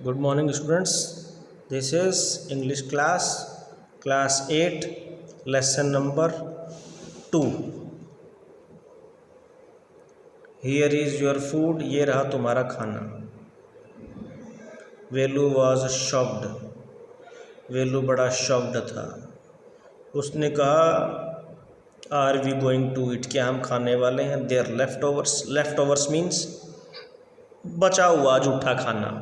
Good morning, students. This is English class 8, lesson number 2. Here is your food. ये रहा तुम्हारा खाना. वेलू was shocked. वेलू बड़ा shocked था. उसने कहा, Are we going to eat? क्या हम खाने वाले हैं? Their leftovers. Leftovers means बचा हुआ जूठा खाना.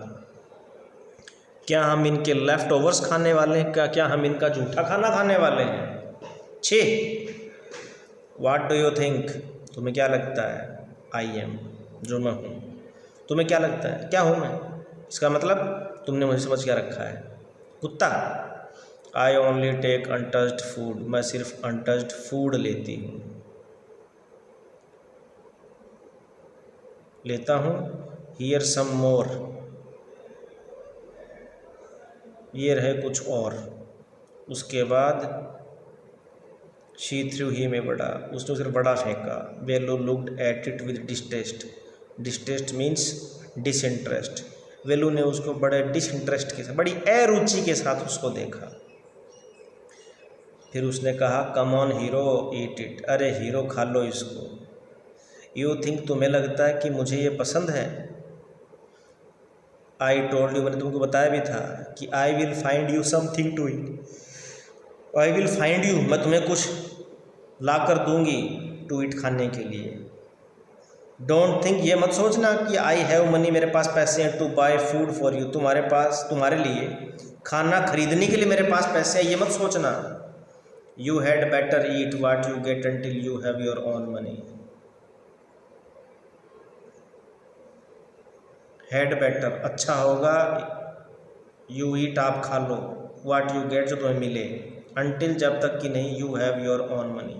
क्या हम इनके लेफ्ट ओवर्स खाने वाले हैं? क्या हम इनका जूठा खाना खाने वाले हैं? छे. What do you think? तुम्हें क्या लगता है? आई एम, जो मैं हूँ. तुम्हें क्या लगता है? क्या हूँ मैं? इसका मतलब तुमने मुझे समझ क्या रखा है? कुत्ता. I only take untouched food. मैं सिर्फ अनटच्ड फूड लेता हूँ. Here some more. ये रहे कुछ और. उसके बाद शी थ्रू ही में बड़ा. उसने उसे बड़ा फेंका. Velu looked at it with distaste. Distaste means disinterest. Velu ने उसको बड़े डिसइंटरेस्ट के साथ, बड़ी अरुचि के साथ उसको देखा. फिर उसने कहा, come on hero, eat it. अरे हीरो, खा लो इसको. यू थिंक, तुम्हें लगता है कि मुझे ये पसंद है? आई टोल्ड यू, मैंने तुमको बताया भी था कि I will find you something to it. I will find you, मैं तुम्हें कुछ ला कर दूंगी टू इट, खाने के लिए. डोंट थिंक, ये मत सोचना कि आई हैव मनी, मेरे पास पैसे हैं, to buy food for you, तुम्हारे लिए खाना खरीदने के लिए मेरे पास पैसे हैं, ये मत सोचना. You had better eat what you get until you have your own money. Had better, अच्छा होगा. यू ईट, आप खा लो. वाट यू गेट, जो तुम्हें मिले. अंटिल, जब तक कि नहीं. You have your own money,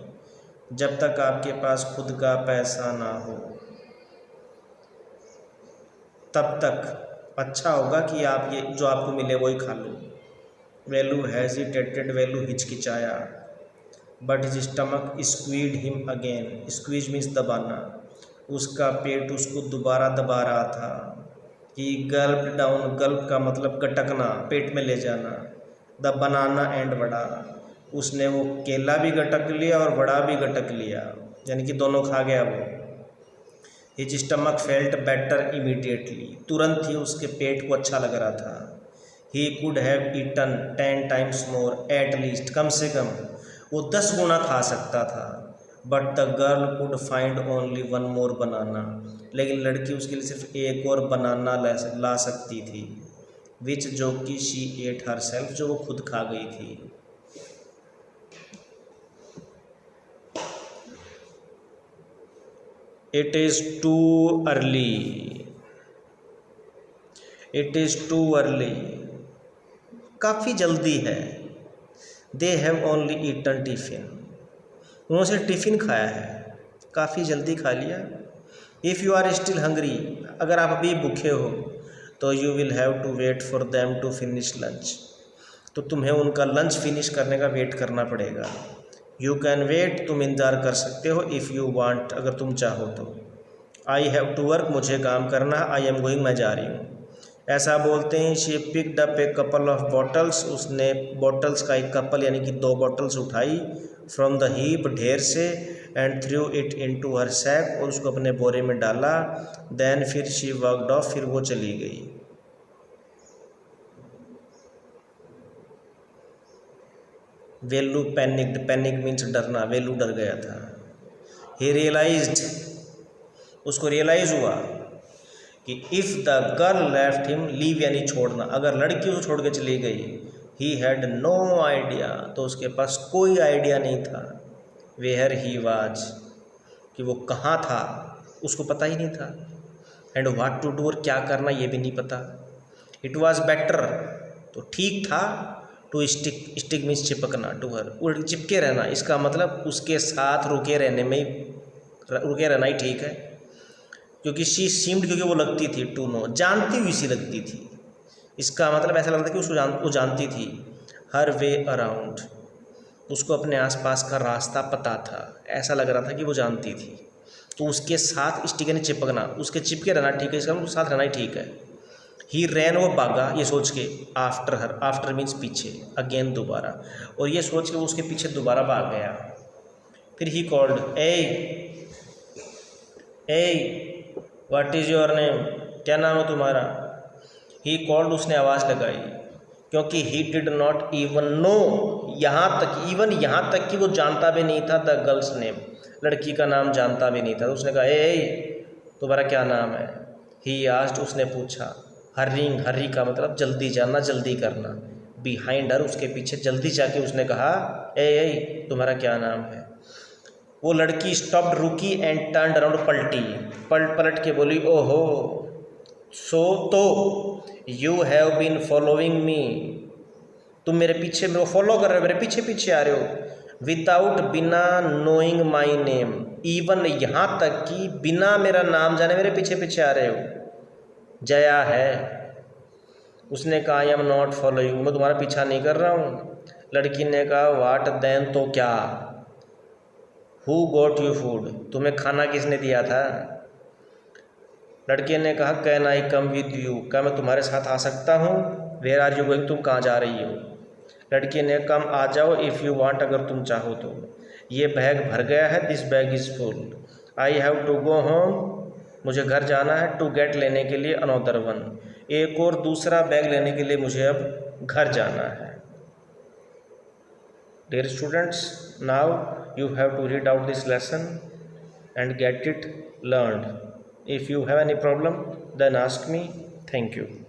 जब तक आपके पास खुद का पैसा ना हो तब तक अच्छा होगा कि आप ये जो आपको मिले वही खा लो. वेलू हेजिटेटेड. वेलू हिचकिचाया. But his stomach squeezed him again. Squeeze means दबाना. उसका पेट उसको दोबारा दबा रहा था. कि गल्प डाउन. गल्प का मतलब गटकना, पेट में ले जाना. The banana and vada. उसने वो केला भी गटक लिया और वड़ा भी गटक लिया, यानी कि दोनों खा गया वो. His stomach felt better immediately. तुरंत ही उसके पेट को अच्छा लग रहा था. He could have eaten 10 times more at least. कम से कम वो 10 गुना खा सकता था. But the girl could find only one more banana. लेकिन लड़की उसके लिए सिर्फ एक और बनाना ला सकती थी. विच, जो कि शी एट हर सेल्फ, जो वो खुद खा गई थी. It is too early. It is too early, काफ़ी जल्दी है. They have only eaten tiffin. उन्होंने सिर्फ टिफ़िन खाया है, काफ़ी जल्दी खा लिया. If you are still hungry, अगर आप अभी भूखे हो तो you will have to wait for them to finish lunch. तो तुम्हें उनका लंच फिनिश करने का वेट करना पड़ेगा. यू कैन वेट, तुम इंतज़ार कर सकते हो. इफ़ यू वांट, अगर तुम चाहो तो. आई हैव टू वर्क, मुझे काम करना. आई एम गोइंग, मैं जा रही हूँ. ऐसा बोलते हैं. She picked up a couple of bottles. उसने बॉटल्स का एक कपल यानी कि 2 बॉटल्स उठाई. फ्रॉम द हीप, ढेर से. And through it into her sack, और उसको अपने बोरे में डाला. देन, फिर शी वॉकड ऑफ, फिर वो चली गई. वेलू पैनिक्ड. पैनिक मीन्स डरना. वेलू डर गया था. ही रियलाइज्ड, उसको रियलाइज़ हुआ कि if the girl left him, leave यानी छोड़ना, अगर लड़की उसको छोड़ के चली गई. ही हैड नो आइडिया, तो उसके पास कोई आइडिया नहीं था. वेयर ही वाज, कि वो कहाँ था, उसको पता ही नहीं था. एंड व्हाट टू डू, और क्या करना ये भी नहीं पता. इट वाज बेटर, तो ठीक था. To stick. स्टिक मीन्स चिपकना. टू हर, चिपके रहना. इसका मतलब उसके साथ रुके रहना ही ठीक है. क्योंकि शी सीम्ड, क्योंकि वो लगती थी. टू नो, जानती हुई सी लगती थी. इसका मतलब ऐसा लगता है कि वो जानती थी. हर वे अराउंड, उसको अपने आसपास का रास्ता पता था. ऐसा लग रहा था कि वो जानती थी. तो उसके साथ स्टिक यानी चिपकना, उसके चिपके रहना ठीक है, इसका मतलब साथ रहना ही ठीक है. ही रैन, वो भागा ये सोच के, आफ्टर हर, आफ्टर मीन्स पीछे, अगेन दोबारा, और ये सोच के वो उसके पीछे दोबारा भाग गया। फिर he called, A what is your name, क्या नाम है तुम्हारा। ही कॉल्ड, उसने आवाज़ लगाई, क्योंकि he did not even know, यहाँ तक, इवन यहाँ तक कि वो जानता भी नहीं था द गर्ल्स नेम, लड़की का नाम जानता भी नहीं था। तो उसने कहा ए तुम्हारा क्या नाम है। ही आस्क्ड, उसने पूछा। हरिंग, हरी का मतलब जल्दी जाना, जल्दी करना। बिहाइंड हर, उसके पीछे, जल्दी जाके उसने कहा ए तुम्हारा क्या नाम है। वो लड़की स्टॉप्ड, रुकी, एंड टर्न्ड अराउंड, पलटी, पलट के बोली ओहो, सो तो you have been following me, तुम मेरे पीछे, मेरे को फॉलो कर रहे हो, मेरे पीछे पीछे आ रहे हो। विदाउट, बिना, नोइंग माई नेम, इवन यहाँ तक कि बिना मेरा नाम जाने मेरे पीछे पीछे आ रहे हो। जया है, उसने कहा आई एम नॉट फॉलोइंग, मैं तुम्हारा पीछा नहीं कर रहा हूँ। लड़की ने कहा वाट देन, तो क्या। हु गॉट यू फूड, तुम्हें खाना किसने दिया था। लड़के ने कहा can I come with you, क्या मैं तुम्हारे साथ आ सकता हूँ। वेयर आर यू गोइंग, तुम कहाँ जा रही हो। लड़के ने कम, आ जाओ, इफ़ यू वांट, अगर तुम चाहो तो। ये बैग भर गया है, this bag is full. I have to go home, मुझे घर जाना है। टू गेट, लेने के लिए। अनदर वन, एक और दूसरा बैग लेने के लिए मुझे अब घर जाना है। Dear students, now you have to read out this lesson and get it learned. If you have any problem, then ask me. Thank you.